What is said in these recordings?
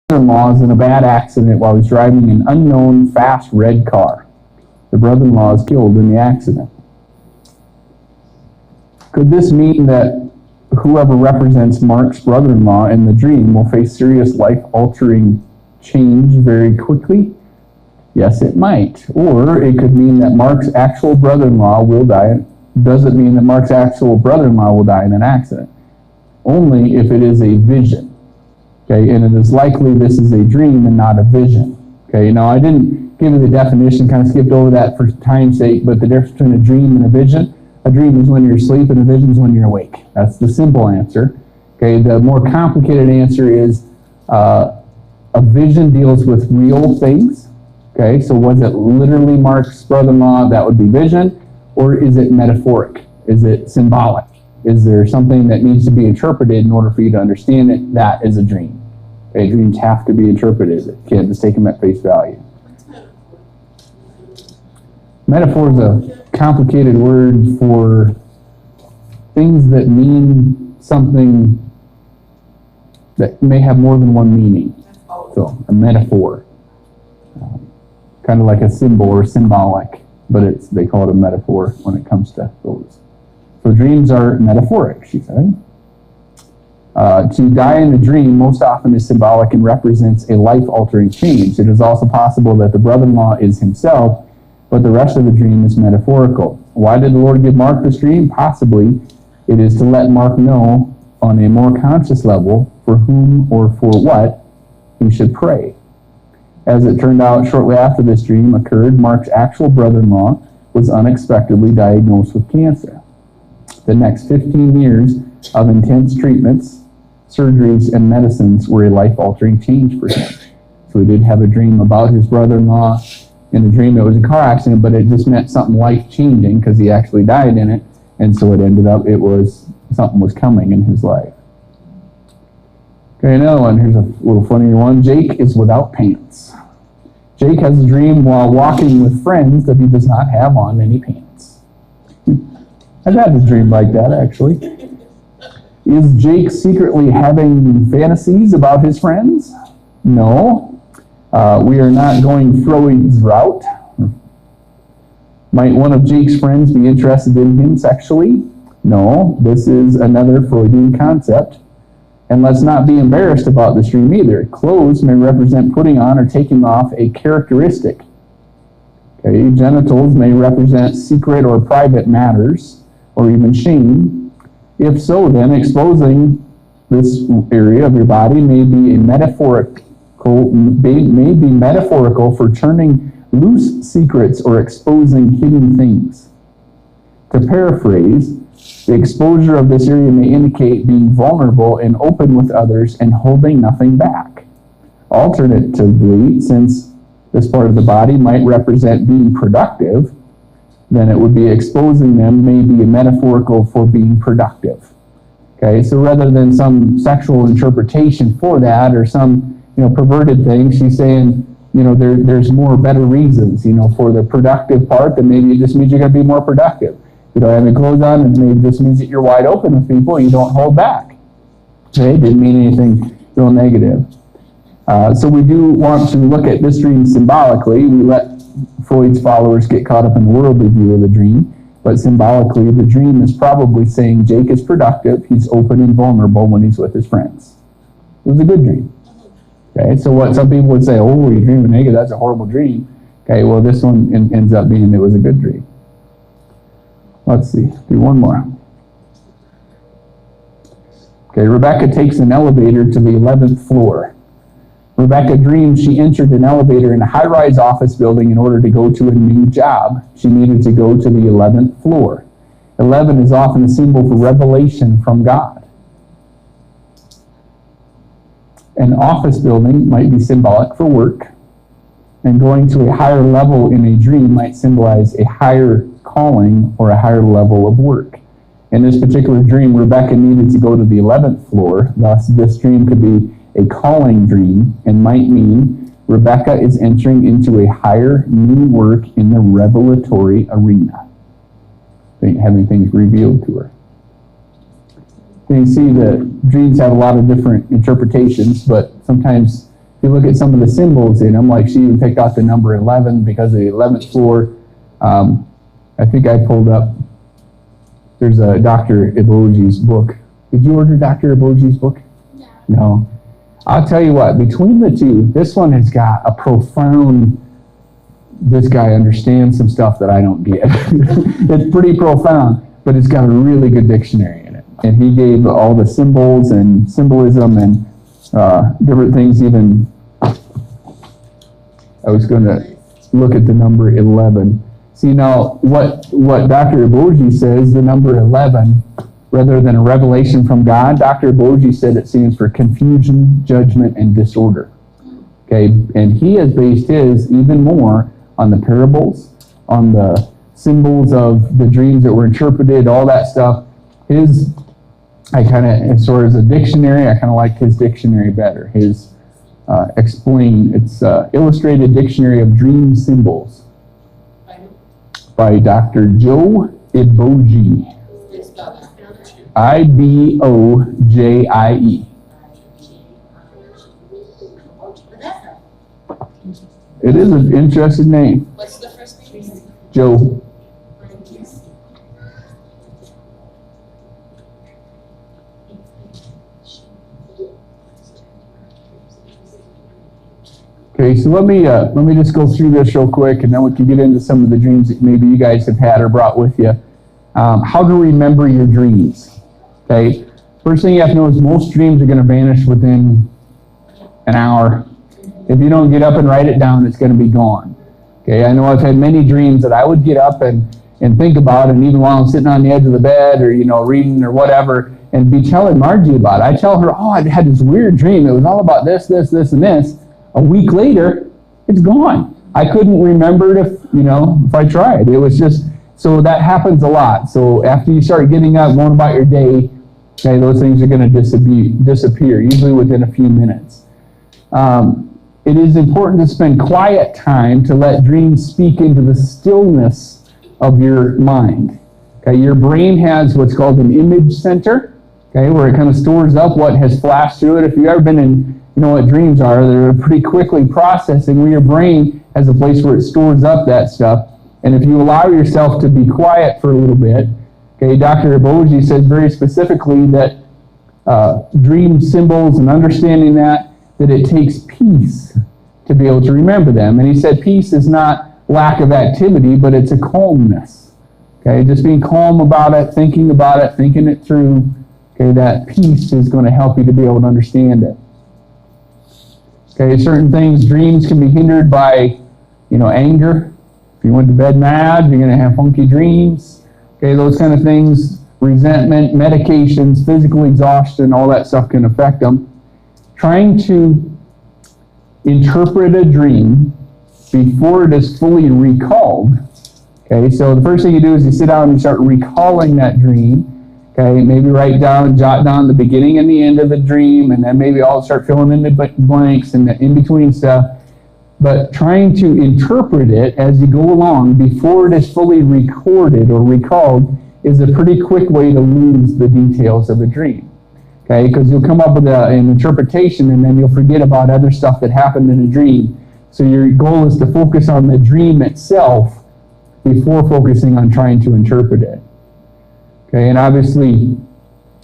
brother-in-law is in a bad accident while he's driving an unknown fast red car. The brother-in-law is killed in the accident. Could this mean that whoever represents Mark's brother-in-law in the dream will face serious life-altering change very quickly? Yes, it might. Or it could mean that Mark's actual brother-in-law will die. Does it mean that Mark's actual brother-in-law will die in an accident? Only if it is a vision. Okay, and it is likely this is a dream and not a vision. Okay, now I didn't give you the definition, kind of skipped over that for time's sake, but the difference between a dream and a vision: a dream is when you're asleep and a vision is when you're awake. That's the simple answer. Okay, the more complicated answer is a vision deals with real things. Okay, so was it literally Mark's brother-in-law? That would be vision. Or is it metaphoric? Is it symbolic? Is there something that needs to be interpreted in order for you to understand it? That is a dream. Okay, dreams have to be interpreted. You can't just take them at face value. Metaphor is a complicated word for things that mean something that may have more than one meaning. So, a metaphor. Kind of like a symbol or symbolic, but they call it a metaphor when it comes to those. So dreams are metaphoric, she said. To die in a dream most often is symbolic and represents a life-altering change. It is also possible that the brother-in-law is himself, but the rest of the dream is metaphorical. Why did the Lord give Mark this dream? Possibly it is to let Mark know on a more conscious level for whom or for what he should pray. As it turned out, shortly after this dream occurred, Mark's actual brother-in-law was unexpectedly diagnosed with cancer. The next 15 years of intense treatments, surgeries, and medicines were a life-altering change for him. So he did have a dream about his brother-in-law. In the dream, it was a car accident, but it just meant something life-changing because he actually died in it. And so it ended up, something was coming in his life. Okay, another one. Here's a little funnier one. Jake is without pants. Jake has a dream while walking with friends that he does not have on any pants. I've had a dream like that, actually. Is Jake secretly having fantasies about his friends? No. We are not going Freud's route. Might one of Jake's friends be interested in him sexually? No. This is another Freudian concept. And let's not be embarrassed about this dream either. Clothes may represent putting on or taking off a characteristic. Okay, genitals may represent secret or private matters, or even shame. If so, then exposing this area of your body may be metaphorical for turning loose secrets or exposing hidden things. To paraphrase, the exposure of this area may indicate being vulnerable and open with others and holding nothing back. Alternatively, since this part of the body might represent being productive, then it would be exposing them may be metaphorical for being productive. Okay, so rather than some sexual interpretation for that or some perverted thing, she's saying there's better reasons for the productive part. That maybe it just means you're going to be more productive. You don't have any clothes on, and maybe this means that you're wide open with people and you don't hold back. Okay, it didn't mean anything real negative. So we do want to look at this dream symbolically. We let Freud's followers get caught up in the worldly view of the dream, but symbolically the dream is probably saying Jake is productive, he's open and vulnerable when he's with his friends. It was a good dream. Okay, so what some people would say, oh, you're dreaming negative, that's a horrible dream. Okay, well this one ends up being it was a good dream. Let's see, do one more. Okay, Rebecca takes an elevator to the 11th floor. Rebecca dreamed she entered an elevator in a high-rise office building in order to go to a new job. She needed to go to the 11th floor. 11 is often a symbol for revelation from God. An office building might be symbolic for work, and going to a higher level in a dream might symbolize a higher calling or a higher level of work. In this particular dream, Rebecca needed to go to the 11th floor. Thus, this dream could be a calling dream and might mean Rebecca is entering into a higher new work in the revelatory arena, having things revealed to her. You can see that dreams have a lot of different interpretations, but sometimes if you look at some of the symbols in them, like she even picked out the number 11 because of the 11th floor. I think I pulled up, there's a Dr. Iboji's book. Did you order Dr. Iboji's book? No. I'll tell you what, between the two, this one has got a profound, this guy understands some stuff that I don't get. It's pretty profound, but it's got a really good dictionary in it. And he gave all the symbols and symbolism and different things. Even, I was going to look at the number 11. See, now, what Dr. Iboji says, the number 11, rather than a revelation from God, Dr. Iboji said it stands for confusion, judgment, and disorder. Okay, and he has based his even more on the parables, on the symbols of the dreams that were interpreted, all that stuff. I kind of, as far as a dictionary, I kind of liked his dictionary better. His it's Illustrated Dictionary of Dream Symbols by Dr. Joe Iboji. Ibojie. It is an interesting name. What's the first name? Joe. Okay, so let me just go through this real quick, and then we can get into some of the dreams that maybe you guys have had or brought with you. How to remember your dreams. Okay, first thing you have to know is most dreams are going to vanish within an hour. If you don't get up and write it down, it's going to be gone. Okay, I know I've had many dreams that I would get up and think about, and even while I'm sitting on the edge of the bed or reading or whatever, and be telling Margie about it. I tell her, I had this weird dream. It was all about this, this, this, and this. A week later, it's gone. I couldn't remember it if I tried. It was just, so that happens a lot. So after you start getting up, going about your day, okay, those things are going to disappear, usually within a few minutes. It is important to spend quiet time to let dreams speak into the stillness of your mind. Okay, your brain has what's called an image center, okay, where it kind of stores up what has flashed through it. If you've ever been in, what dreams are, they're pretty quickly processing, where your brain has a place where it stores up that stuff. And if you allow yourself to be quiet for a little bit, okay, Dr. Iboji says very specifically that dream symbols and understanding that it takes peace to be able to remember them. And he said peace is not lack of activity, but it's a calmness. Okay, just being calm about it, thinking it through, okay, that peace is going to help you to be able to understand it. Okay, certain things, dreams can be hindered by, anger. If you went to bed mad, you're going to have funky dreams. Okay, those kind of things, resentment, medications, physical exhaustion, all that stuff can affect them. Trying to interpret a dream before it is fully recalled. Okay, so the first thing you do is you sit down and you start recalling that dream. Okay, maybe jot down the beginning and the end of the dream, and then maybe I'll start filling in the blanks and the in-between stuff. But trying to interpret it as you go along before it is fully recorded or recalled is a pretty quick way to lose the details of a dream. Okay, because you'll come up with an interpretation and then you'll forget about other stuff that happened in a dream. So your goal is to focus on the dream itself before focusing on trying to interpret it. Okay, and obviously,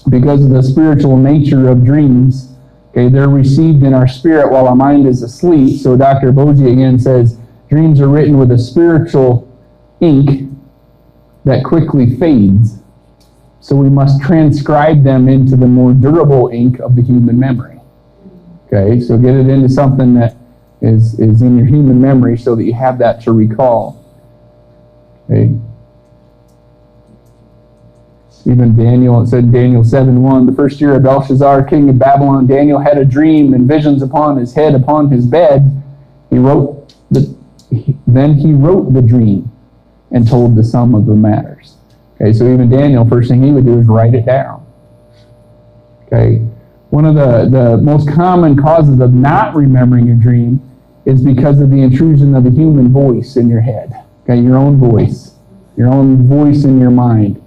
because of the spiritual nature of dreams, okay, they're received in our spirit while our mind is asleep. So Dr. Iboji again says, dreams are written with a spiritual ink that quickly fades. So we must transcribe them into the more durable ink of the human memory. Okay, so get it into something that is in your human memory so that you have that to recall. Okay. Even Daniel, it said in Daniel 7:1, the first year of Belshazzar, king of Babylon, Daniel had a dream and visions upon his head, upon his bed. Then he wrote the dream and told the sum of the matters. Okay, so even Daniel, first thing he would do is write it down. Okay, one of the most common causes of not remembering a dream is because of the intrusion of the human voice in your head. Okay, your own voice in your mind.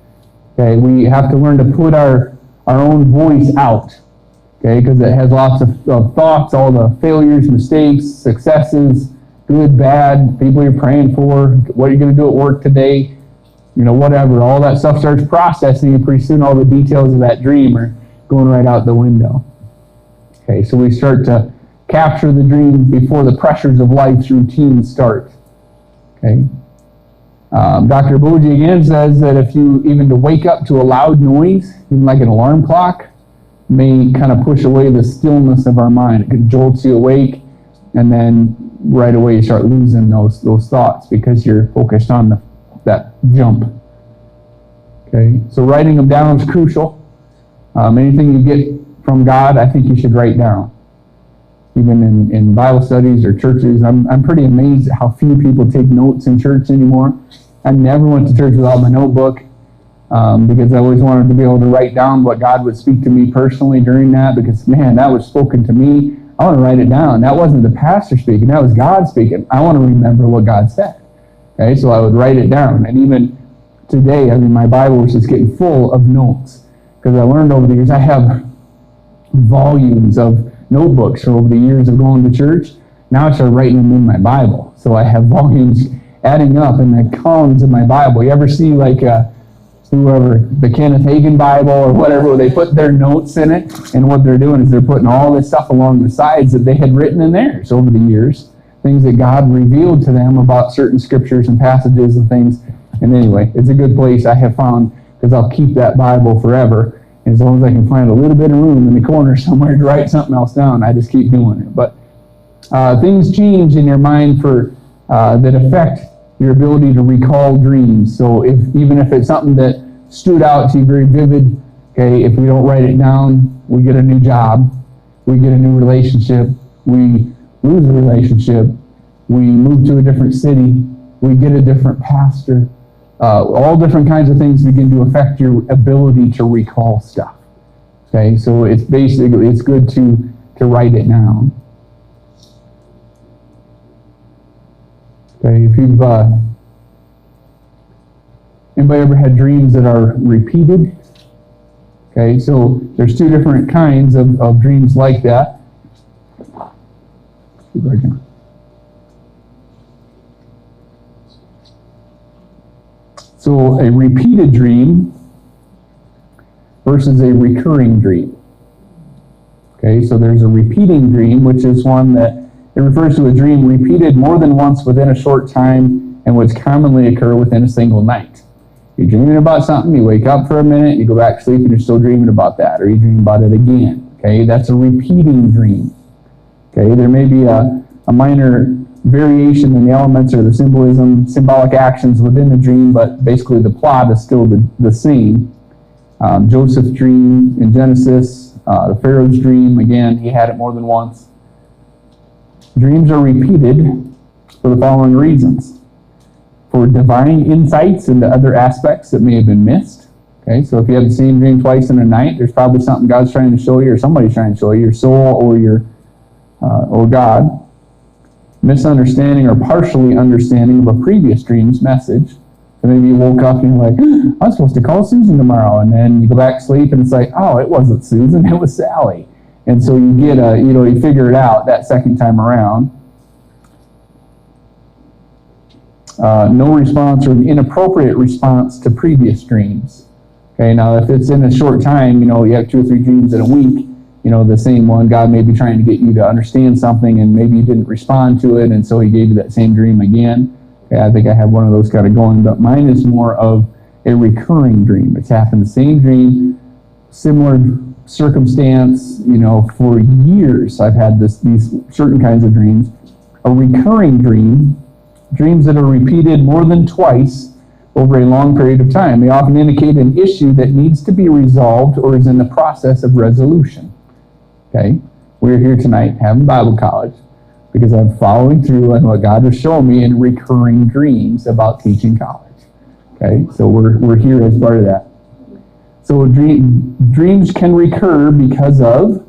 Okay, we have to learn to put our own voice out. Okay, because it has lots of thoughts, all the failures, mistakes, successes, good, bad, people you're praying for, what you're going to do at work today, whatever. All that stuff starts processing, and pretty soon all the details of that dream are going right out the window. Okay, so we start to capture the dream before the pressures of life's routine start. Okay. Dr. Boji again says that if you even to wake up to a loud noise, even like an alarm clock, may kind of push away the stillness of our mind. It can jolt you awake, and then right away you start losing those thoughts because you're focused on that jump. Okay, so writing them down is crucial. Anything you get from God, I think you should write down. Even in Bible studies or churches, I'm pretty amazed at how few people take notes in church anymore. I never went to church without my notebook because I always wanted to be able to write down what God would speak to me personally during that, because, man, that was spoken to me. I want to write it down. That wasn't the pastor speaking. That was God speaking. I want to remember what God said. Okay, so I would write it down. And even today, my Bible was just getting full of notes, because I learned over the years, I have volumes of notebooks for over the years of going to church. Now I start writing them in my Bible. So I have volumes adding up in the columns of my Bible. You ever see whoever, the Kenneth Hagin Bible or whatever, where they put their notes in it, and what they're doing is they're putting all this stuff along the sides that they had written in theirs over the years, things that God revealed to them about certain scriptures and passages and things. And anyway, it's a good place I have found, because I'll keep that Bible forever. And as long as I can find a little bit of room in the corner somewhere to write something else down, I just keep doing it. But things change in your mind that affect your ability to recall dreams. So even if it's something that stood out to you very vivid, okay, if we don't write it down, we get a new job, we get a new relationship, we lose a relationship, we move to a different city, we get a different pastor. All different kinds of things begin to affect your ability to recall stuff. Okay, so it's good to write it down. Okay, if you've anybody ever had dreams that are repeated? Okay, so there's two different kinds of dreams like that. See if I can. So a repeated dream versus a recurring dream. Okay, so there's a repeating dream, which is one that it refers to a dream repeated more than once within a short time and which commonly occur within a single night. You're dreaming about something, you wake up for a minute, you go back to sleep, and you're still dreaming about that, or you dream about it again. Okay, that's a repeating dream. Okay, there may be a minor variation in the elements or the symbolic actions within the dream, but basically the plot is still the same. Joseph's dream in Genesis, the Pharaoh's dream, again, he had it more than once. Dreams are repeated for the following reasons: for divine insights into other aspects that may have been missed. Okay, so if you have the same dream twice in a night, there's probably something God's trying to show you, or somebody's trying to show you, your soul or God. Misunderstanding or partially understanding of a previous dream's message. So maybe you woke up and you're like, I'm supposed to call Susan tomorrow, and then you go back to sleep and it's like, oh, it wasn't Susan, it was Sally. And so you get you figure it out that second time around. No response or an inappropriate response to previous dreams. Okay, now if it's in a short time, you have 2 or 3 dreams in a week, the same one, God may be trying to get you to understand something, and maybe you didn't respond to it, and so he gave you that same dream again. Okay, I think I have one of those kind of going, but mine is more of a recurring dream. It's happened the same dream, similar circumstance, for years. I've had these certain kinds of dreams. A recurring dream, dreams that are repeated more than twice over a long period of time. They often indicate an issue that needs to be resolved or is in the process of resolution. Okay, we're here tonight having Bible college because I'm following through on what God was showing me in recurring dreams about teaching college. Okay, so we're here as part of that. So dreams can recur because of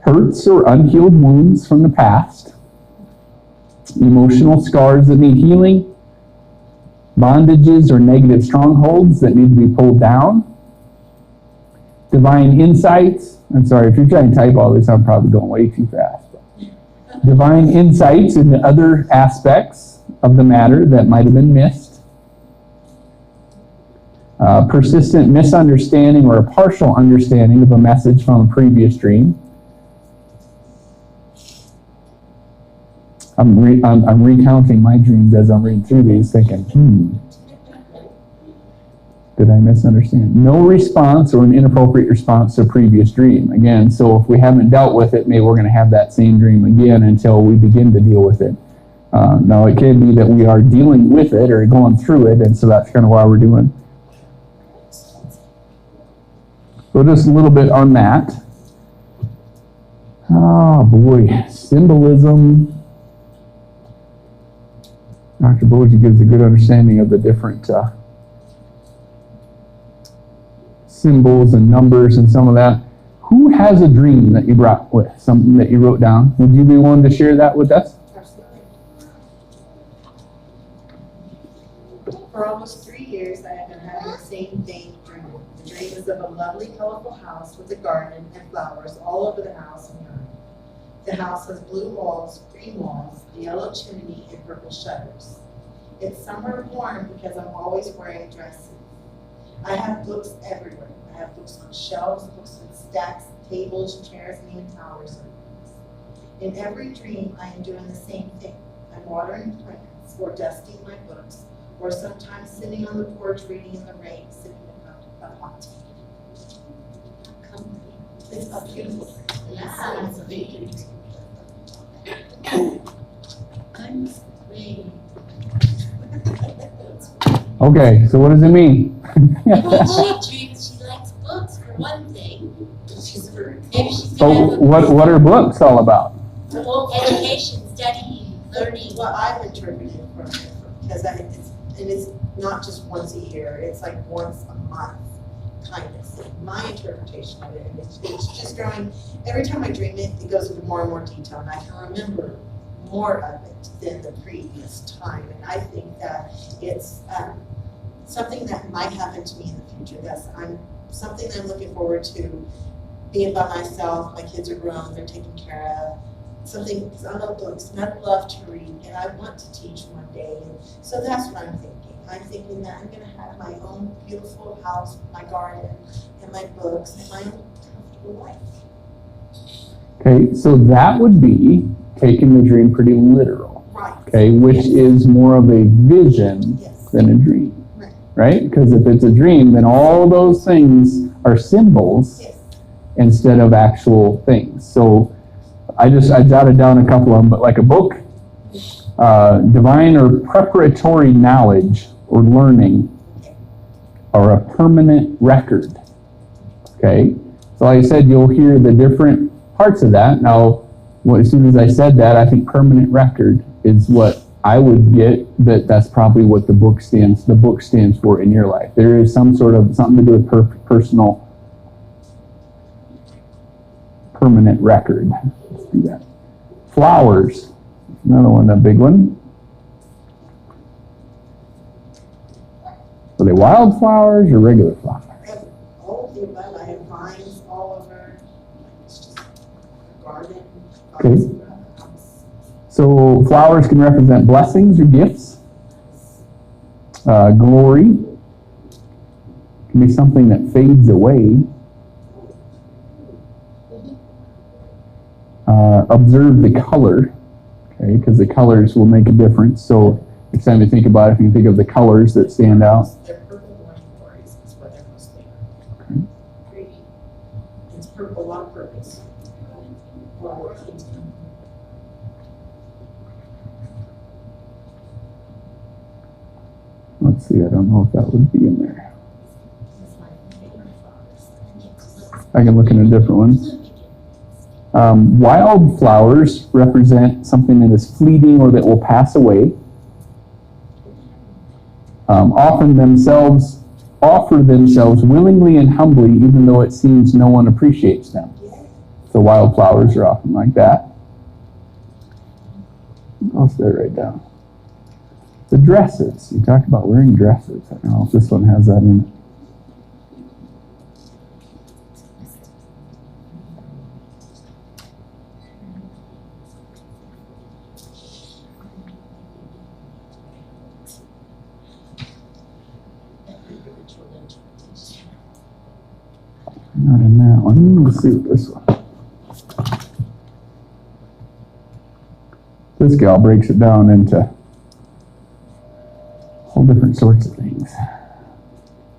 hurts or unhealed wounds from the past, emotional scars that need healing, bondages or negative strongholds that need to be pulled down, Divine insights. I'm sorry, if you're trying to type all this, I'm probably going way too fast. Divine insights into other aspects of the matter that might have been missed. Persistent misunderstanding or a partial understanding of a message from a previous dream. I'm recounting my dreams as I'm reading through these, thinking, did I misunderstand? No response or an inappropriate response to a previous dream. Again, so if we haven't dealt with it, maybe we're going to have that same dream again until we begin to deal with it. Now, it can be that we are dealing with it or going through it, and so that's kind of why we're doing. So just a little bit on that. Oh, boy. Symbolism. Dr. Boji gives a good understanding of the different symbols and numbers and some of that. Who has a dream that you brought with, something that you wrote down? Would you be willing to share that with us? Absolutely. For almost 3 years, I have been having the same vague dream. The dream is of a lovely, colorful house with a garden and flowers all over the house and yard. The house has blue walls, green walls, a yellow chimney, and purple shutters. It's summer warm because I'm always wearing dresses. I have books everywhere. I have books on shelves, books on stacks, tables, chairs, and even towers. In every dream, I am doing the same thing. I'm watering plants, or dusting my books, or sometimes sitting on the porch reading in the rain, sipping a hot tea. It's a beautiful dream. Yeah, it's a big dream. I'm afraid. Okay, so what does it mean? Well, she dreams she likes books, for one thing. Maybe she's So going to have what are books all about? education, studying, learning. What I've interpreted from it, because it's not just once a year, it's like once a month, kind of thing. My interpretation of it, and it's just growing. Every time I dream it, it goes into more and more detail, and I can remember more of it than the previous time. And I think that it's something that might happen to me in the future. Something that I'm looking forward to, being by myself. My kids are grown, they're taken care of. Something, because I love books, and I love to read, and I want to teach one day. And so that's what I'm thinking. I'm thinking that I'm going to have my own beautiful house, my garden, and my books, and my own comfortable life. Okay, so that would be taking the dream pretty literal. Right. Okay, which Yes. is more of a vision Yes. than a dream. Right. Right? Because if it's a dream, then all those things are symbols Yes. instead of actual things. So I jotted down a couple of them, but like a book, divine or preparatory knowledge or learning, or a permanent record. Okay? So like I said, you'll hear the different parts of that. Now, as soon as I said that, I think permanent record is what I would get, that's probably what the book stands for in your life. There is some sort of something to do with personal permanent record. Let's do that. Flowers, another one, a big one. Are they wildflowers or regular flowers? I have all of the above. I have vines all over. It's just a garden. Okay. Vines around the house. So flowers can represent blessings or gifts. Glory can be something that fades away. Observe the color, okay, because the colors will make a difference. So next time you think about it, if you think of the colors that stand out. They're purple wine glories is what they're mostly. Okay. Pretty. It's purple, a lot of purples. Let's see, I don't know if that would be in there. I can look in a different one. Wildflowers represent something that is fleeting or that will pass away. Often offer themselves willingly and humbly, even though it seems no one appreciates them. So wildflowers are often like that. What else did I write down? The dresses. You talked about wearing dresses. I don't know if this one has that in it. see what this one. This gal breaks it down into all different sorts of things.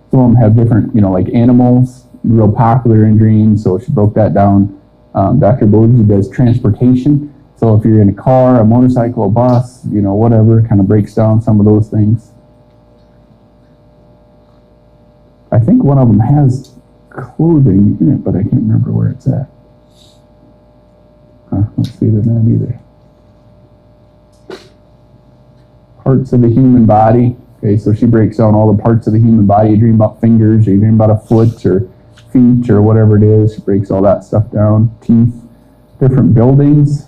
Some of them have different, like animals, real popular in dreams, so she broke that down. Dr. Boji does transportation, so if you're in a car, a motorcycle, a bus, whatever, kind of breaks down some of those things. I think one of them has clothing in it, but I can't remember where it's at. Let's see, they're not either. Parts of the human body. Okay, so she breaks down all the parts of the human body. You dream about fingers, or you dream about a foot, or feet, or whatever it is. She breaks all that stuff down. Teeth, different buildings.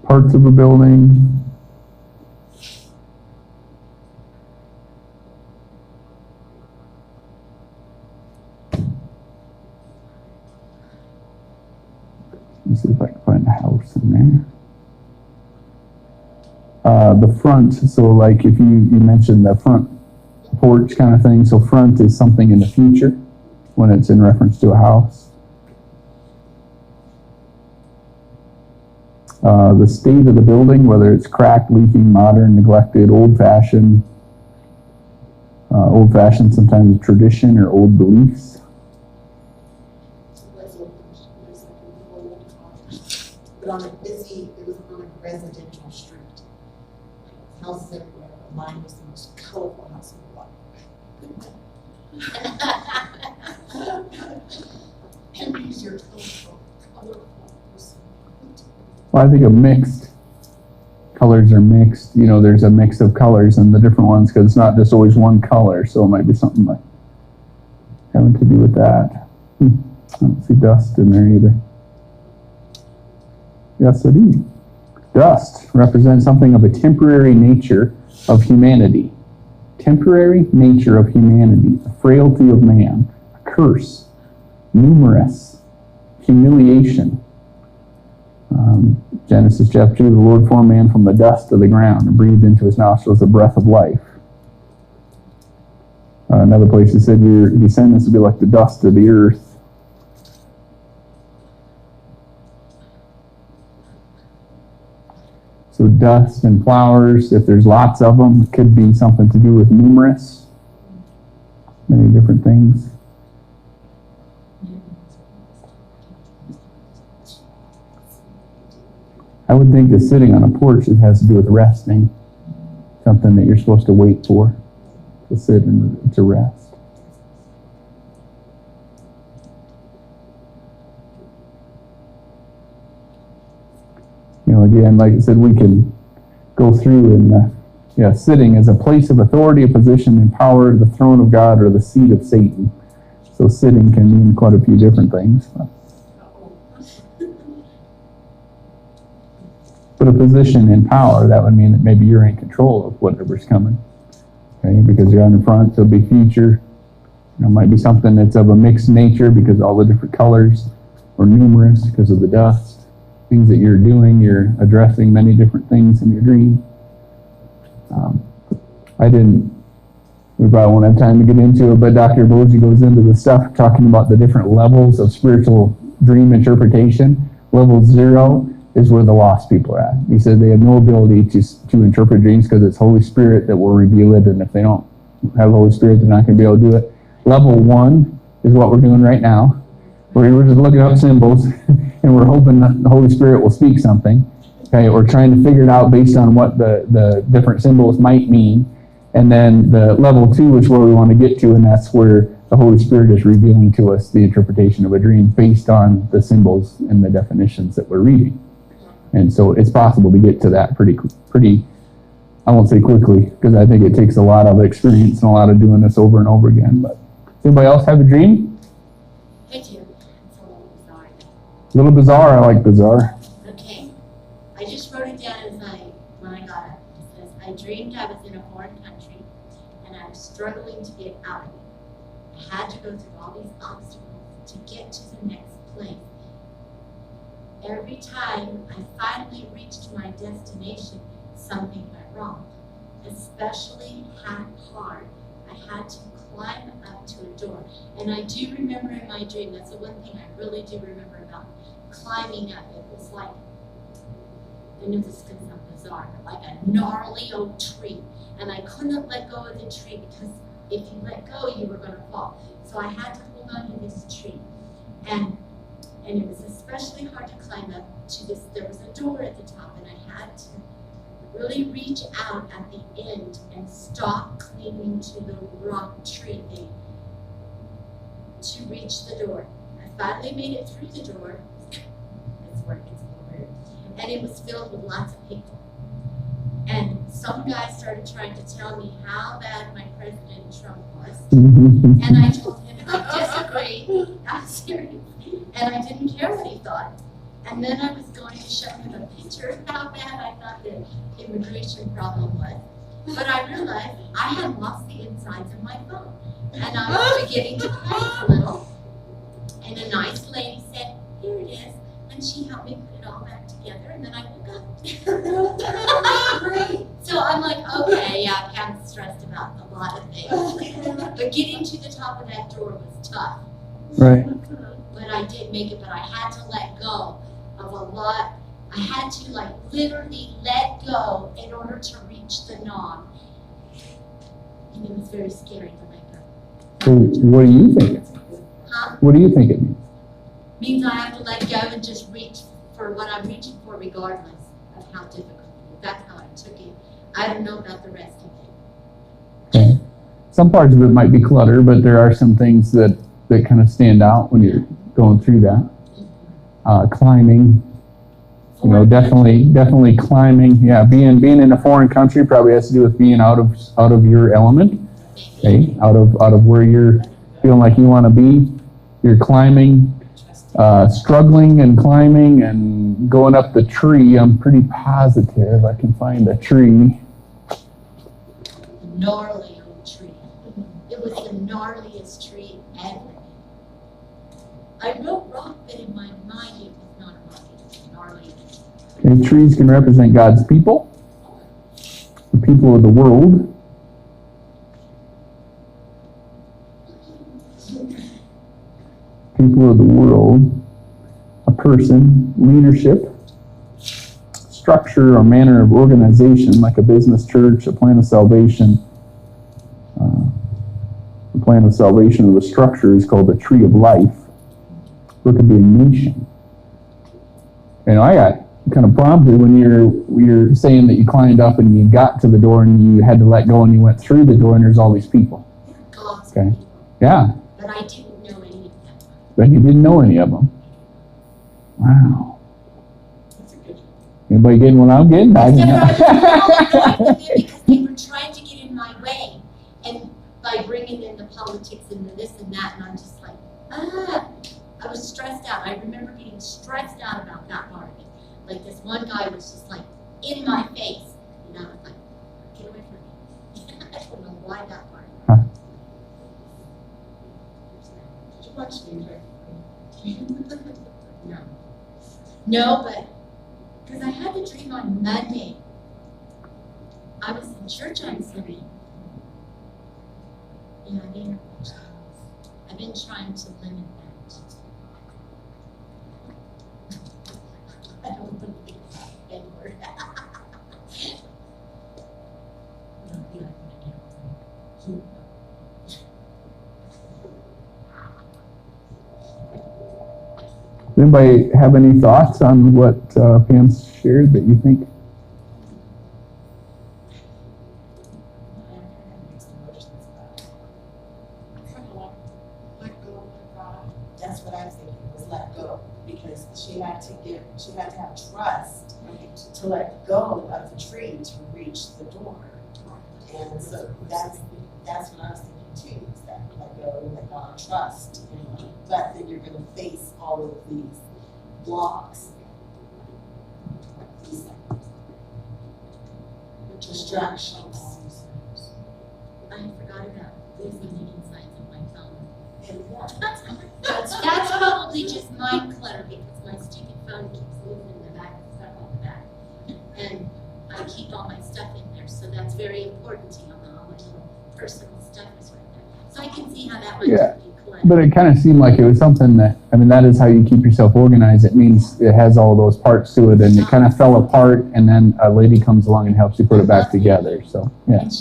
Parts of a building. Let's see if I can find a house in there. The front, so like if you mentioned the front porch kind of thing, so front is something in the future when it's in reference to a house. The state of the building, whether it's cracked, leaking, modern, neglected, old-fashioned. Old-fashioned sometimes tradition or old beliefs. But on a busy, it was on a residential street. Houses everywhere, but mine was the most colorful house in the block. Use your colorful person. Well, I think a mixed. Colors are mixed. There's a mix of colors and the different ones, because it's not just always one color, so it might be something like having to do with that. I don't see dust in there either. Yes, indeed. Dust represents something of a temporary nature of humanity. Temporary nature of humanity, the frailty of man, a curse, numerous, humiliation. Genesis chapter 2, the Lord formed man from the dust of the ground and breathed into his nostrils the breath of life. Another place he said your descendants will be like the dust of the earth. So dust and flowers, if there's lots of them, it could be something to do with numerous, many different things. I would think that sitting on a porch, it has to do with resting, something that you're supposed to wait for, to sit and to rest. Again, like I said, we can go through and, sitting as a place of authority, a position and power, the throne of God, or the seat of Satan. So sitting can mean quite a few different things. But a position in power, that would mean that maybe you're in control of whatever's coming. Okay, because you're on the front, so it'll be future. It might be something that's of a mixed nature because of all the different colors, or numerous because of the dust. Things that you're doing, you're addressing many different things in your dream. We probably won't have time to get into it, but Dr. Boji goes into the stuff talking about the different levels of spiritual dream interpretation. Level 0 is where the lost people are at. He said they have no ability to interpret dreams because it's Holy Spirit that will reveal it, and if they don't have Holy Spirit, they're not going to be able to do it. Level 1 is what we're doing right now. We're just looking up symbols, and we're hoping that the Holy Spirit will speak something. Okay, we're trying to figure it out based on what the different symbols might mean. And then the level 2 is where we want to get to, and that's where the Holy Spirit is revealing to us the interpretation of a dream based on the symbols and the definitions that we're reading. And so it's possible to get to that pretty, I won't say quickly, because I think it takes a lot of experience and a lot of doing this over and over again. But does anybody else have a dream? I do. It's a little bizarre. A little bizarre. I like bizarre. Okay. I just wrote it down when I got it. It says, I dreamed I was in a foreign country and I was struggling to get out of it. I had to go through all these obstacles to get to the next place. Every time I finally reached my destination, something went wrong. Especially hard. I had to climb up to a door. And I do remember in my dream, that's the one thing I really do remember about climbing up. It was like, I know this is going to sound bizarre, but like a gnarly old tree. And I couldn't let go of the tree because if you let go, you were going to fall. So I had to hold on to this tree. And it was especially hard to climb up to this. There was a door at the top, and I had to really reach out at the end and stop clinging to the rock tree thing to reach the door. I finally made it through the door. It's where it gets a little weird. And it was filled with lots of people. And some guy started trying to tell me how bad my President Trump was. And I told him I disagree. I'm serious. And I didn't care what he thought. And then I was going to show him a picture of how bad I thought the immigration problem was. But I realized I had lost the insides of my phone. And I was beginning to panic a little. And a nice lady said, "Here it is." And she helped me put it all back together. And then I woke up. So I'm like, okay, yeah, Pam's stressed about a lot of things. But getting to the top of that door was tough. Right. But I did make it, but I had to let go of a lot. I had to like literally let go in order to reach the knob. And it was very scary to let go. So what do you think it means? Huh? What do you think it means? Means I have to let go and just reach for what I'm reaching for regardless of how difficult it is. That's how I took it. I don't know about the rest of it. Okay. Some parts of it might be clutter, but there are some things that kind of stand out when you're going through that. Climbing, definitely climbing. Yeah, being in a foreign country probably has to do with being out of your element. Okay, out of where you're feeling like you want to be. You're climbing, struggling and climbing and going up the tree. I'm pretty positive I can find a tree. Gnarly old tree. It was the gnarliest tree ever. I wrote rock, but in my mind it was not a rock, it was gnarly. Okay, trees can represent God's people, the people of the world. People of the world, a person, leadership, structure or manner of organization, like a business, church, a plan of salvation. The plan of salvation of the structure is called the tree of life. Or it could be a nation. I got kind of prompted when you're saying that you climbed up and you got to the door and you had to let go and you went through the door and there's all these people. Okay. Yeah. But I didn't know any of them. But you didn't know any of them. Wow. Anybody getting what I'm getting? I because they were trying to get in my way. And by bringing in the politics and the this and that, and I'm just like, I was stressed out. I remember being stressed out about that part of it. Like this one guy was just like in my face. And I was like, get away from me. I don't know why that part. Huh. Did you watch music? No. No, but because I had the dream on Monday. I was in church on Sunday. Yeah, I've been trying to limit that. I don't believe that word. Anybody have any thoughts on what Pam shared that you think? That's what I was thinking, was let go, because she had to have trust to let go of the tree to reach the door. And so that's what I was thinking too, is that let go, let God trust. But then you're gonna face all of these blocks, these distractions. I forgot about losing the insides of my phone. And That's probably just mind clutter because my stupid phone keeps moving in the back and stuff on the back. And I keep all my stuff in there, so that's very important to you. All my little personal stuff is right there. So I can see how that might Yeah. be clear. But it kind of seemed like it was something that, I mean, that is how you keep yourself organized. It means it has all those parts to it, and it kind of fell apart, and then a lady comes along and helps you put it back together. So, yeah. And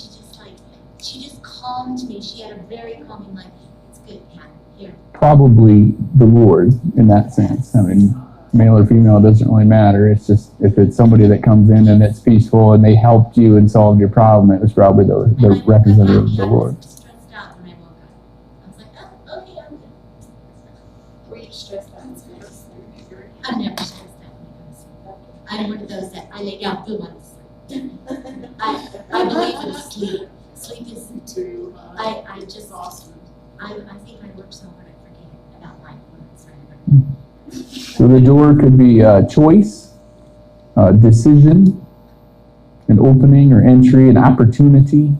she just calmed me. She had a very calming, like, it's good, Kat, here. Probably the Lord in that sense. I mean, male or female, it doesn't really matter. It's just if it's somebody that comes in and it's peaceful and they helped you and solved your problem, it was probably the representative of the Lord. I was stressed out when I woke up. I was like, oh, okay, I'm good. Were you stressed out? I'm never stressed out when I go to sleep. I'm one of those that I lay down, boom, I'm asleep. I believe in sleep. Sleep is Too. I just awesome. I think I work so hard I forget about life when it's starting. So the door could be choice, decision, an opening or entry, an opportunity,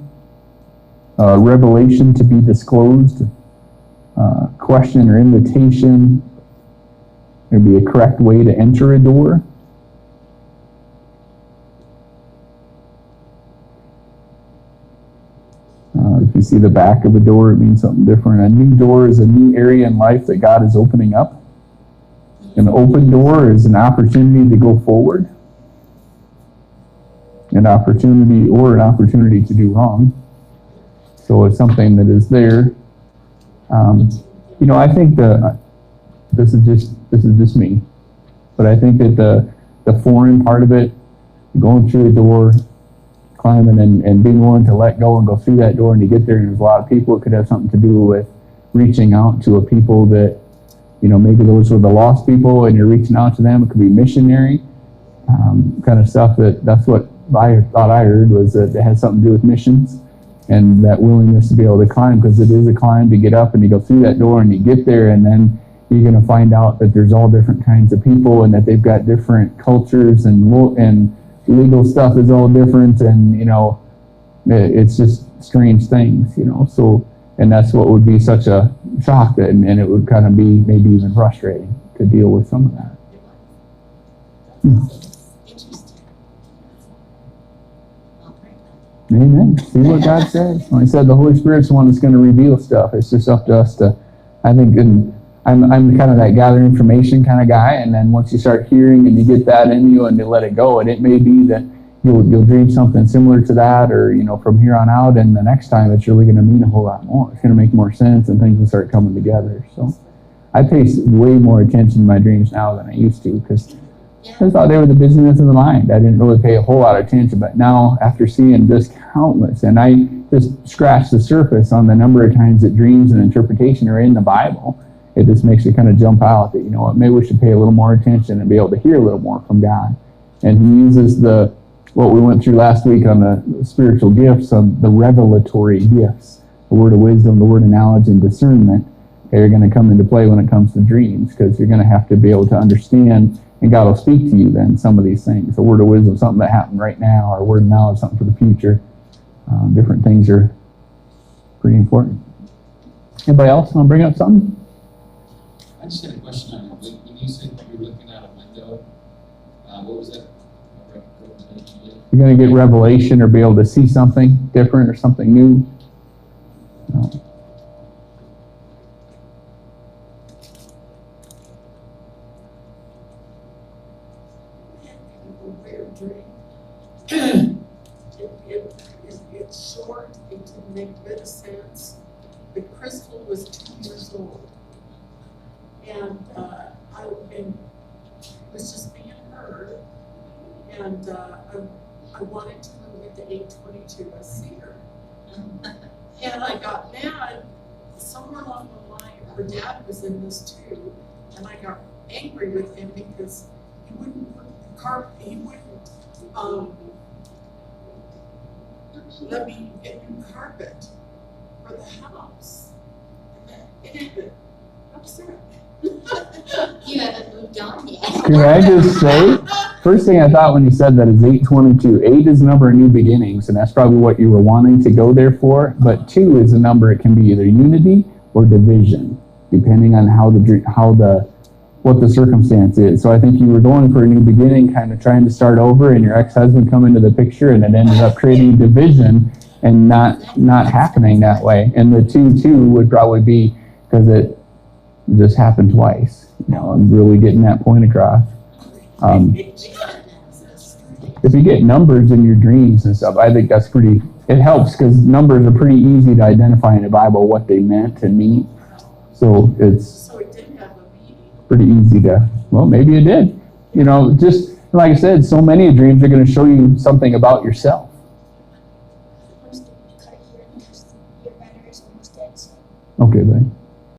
revelation to be disclosed, question or invitation. There'd be a correct way to enter a door. If you see the back of a door, it means something different. A new door is a new area in life that God is opening up. An open door is an opportunity to go forward. An opportunity to do wrong. So it's something that is there. I think this is just me, but I think that the foreign part of it, going through the door, climbing and being willing to let go and go through that door and you get there and there's a lot of people, it could have something to do with reaching out to a people that, maybe those were the lost people and you're reaching out to them. It could be missionary kind of stuff. That's what I thought I heard, was that it has something to do with missions and that willingness to be able to climb, because it is a climb to get up and you go through that door and you get there, and then you're going to find out that there's all different kinds of people and that they've got different cultures and legal stuff is all different, and it's just strange things, so, and that's what would be such a shock, and it would kind of be maybe even frustrating to deal with some of that. Interesting. I'll pray about that. Amen. See what God says. When He said the Holy Spirit's the one that's going to reveal stuff, it's just up to us to, I think, and I'm kind of that gather information kind of guy, and then once you start hearing and you get that in you and you let it go, and it may be that you'll dream something similar to that, or from here on out, and the next time it's really going to mean a whole lot more. It's going to make more sense, and things will start coming together. So I pay way more attention to my dreams now than I used to, because I thought they were the business of the mind. I didn't really pay a whole lot of attention, but now after seeing just countless, and I just scratched the surface on the number of times that dreams and interpretation are in the Bible, it just makes it kind of jump out that, maybe we should pay a little more attention and be able to hear a little more from God. And He uses what we went through last week on the spiritual gifts, of the revelatory gifts, the word of wisdom, the word of knowledge, and discernment. They're going to come into play when it comes to dreams, because you're going to have to be able to understand, and God will speak to you then, some of these things. The word of wisdom, something that happened right now, or a word of knowledge, something for the future. Different things are pretty important. Anybody else want to bring up something? I just had a question on it. When you said you were looking out a window, what was that representation again? You're going to get revelation or be able to see something different or something new. Weird dream. It's short. It didn't make a bit of sense. The crystal was 2 years old. And I was just being heard, and I wanted to move it to 822 a cedar. And I got mad somewhere along the line. Her dad was in this too, and I got angry with him because he wouldn't put the carpet. He wouldn't let me get new carpet for the house. And it ended upset. You haven't moved on yet. Can I just say, first thing I thought when you said that is 822. 8 is the number of new beginnings, and that's probably what you were wanting to go there for. But 2 is a number, it can be either unity or division, depending on what the circumstance is. So I think you were going for a new beginning, kind of trying to start over, and your ex-husband come into the picture, and it ended up creating division. and not happening that way. And the 2 would probably be because it just happened twice. You know, I'm really getting that point across. If you get numbers in your dreams and stuff, I think that's pretty, it helps because numbers are pretty easy to identify in the Bible what they meant and mean. So it's So it did have a meaning. pretty easy to, well, maybe it did. You know, just like I said, so many dreams are going to show you something about yourself. Cut it here because your battery is almost dead. So. Okay, buddy.